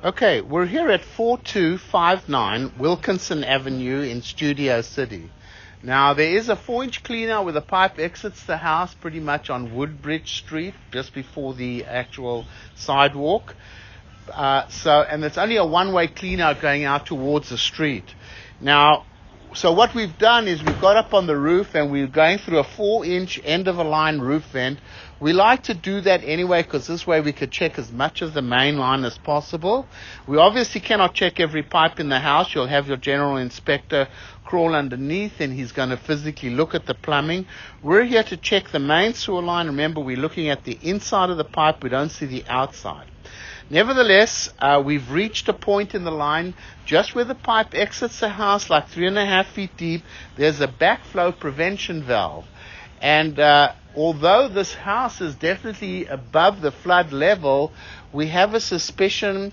Okay, we're here at 4259 Wilkinson Avenue in Studio City. Now, there is a 4-inch cleaner where the pipe exits the house pretty much on Woodbridge Street, just before the actual sidewalk. And it's only a one-way cleaner going out towards the street. Now, so what we've done is we've got up on the roof and we're going through a 4-inch end-of-a-line roof vent. We like to do that anyway because this way we could check as much of the main line as possible. We obviously cannot check every pipe in the house. You'll have your general inspector crawl underneath and he's going to physically look at the plumbing. We're here to check the main sewer line. Remember, we're looking at the inside of the pipe. We don't see the outside. Nevertheless, we've reached a point in the line just where the pipe exits the house, like 3.5 feet deep. There's a backflow prevention valve. And although this house is definitely above the flood level, we have a suspicion,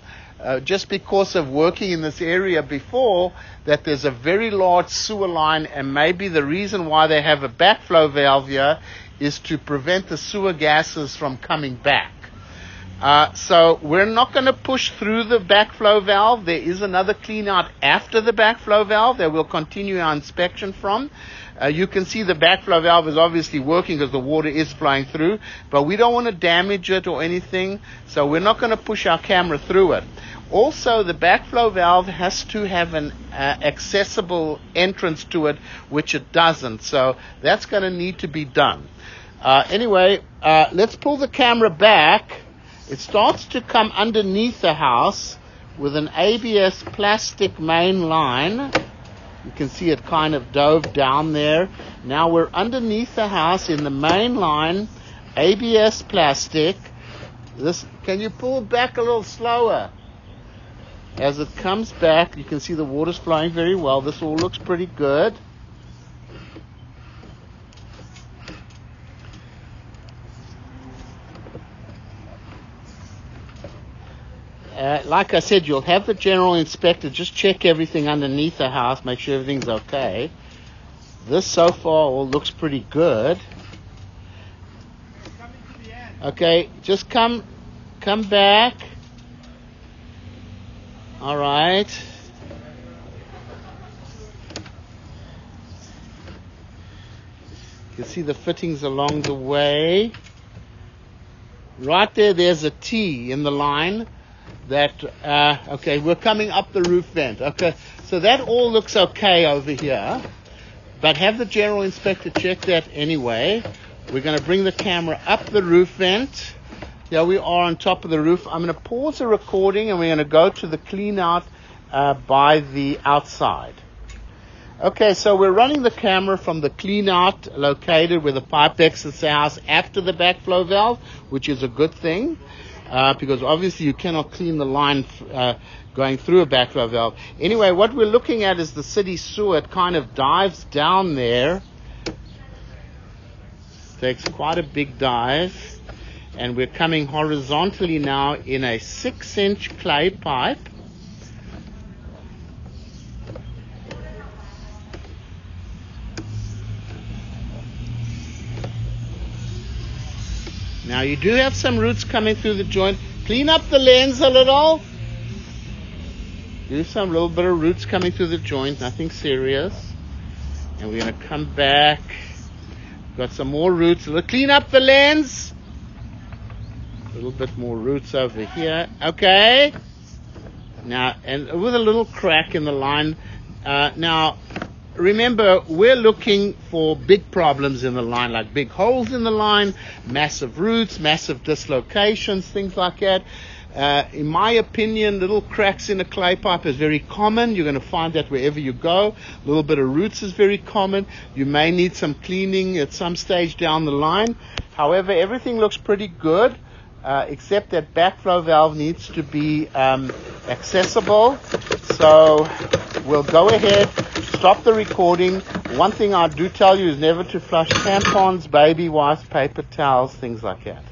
just because of working in this area before, that there's a very large sewer line, and maybe the reason why they have a backflow valve here is to prevent the sewer gases from coming back. So we're not going to push through the backflow valve. There is another clean out after the backflow valve that we'll continue our inspection from. You can see the backflow valve is obviously working because the water is flowing through, but we don't want to damage it or anything, so we're not going to push our camera through it. Also, the backflow valve has to have an accessible entrance to it, which it doesn't, so that's going to need to be done. Anyway, let's pull the camera back. It starts to come underneath the house with an ABS plastic main line. You can see it kind of dove down there. Now we're underneath the house in the main line, ABS plastic. Can you pull it back a little slower? As it comes back, you can see the water's flowing very well. This all looks pretty good. Like I said, you'll have the general inspector just check everything underneath the house, make sure everything's okay. This so far all looks pretty good. Okay, just come back. All right. You can see the fittings along the way. Right there's a T in the line. Okay, we're coming up the roof vent. Okay, so that all looks okay over here, but have the general inspector check that anyway. We're going to bring the camera up the roof vent. Here we are on top of the roof. I'm going to pause the recording and we're going to go to the clean out by the outside. Okay, so we're running the camera from the clean out located where the pipe exits the house after the backflow valve, which is a good thing. Because obviously you cannot clean the line going through a backflow valve. Anyway, what we're looking at is the city sewer. It kind of dives down there. Takes quite a big dive. And we're coming horizontally now in a 6-inch clay pipe. Now you do have some roots coming through the joint. Clean up the lens a little. Do some little bit of roots coming through the joint, nothing serious. And we're going to come back. Got some more roots. Clean up the lens. A little bit more roots over here. Okay. Now, and with a little crack in the line. Now, remember, we're looking for big problems in the line, like big holes in the line, massive roots, massive dislocations, things like that. In my opinion, little cracks in a clay pipe is very common. You're going to find that wherever you go. A little bit of roots is very common. You may need some cleaning at some stage down the line. However, everything looks pretty good, except that backflow valve needs to be accessible. So we'll go ahead, stop the recording. One thing I do tell you is never to flush tampons, baby wipes, paper towels, things like that.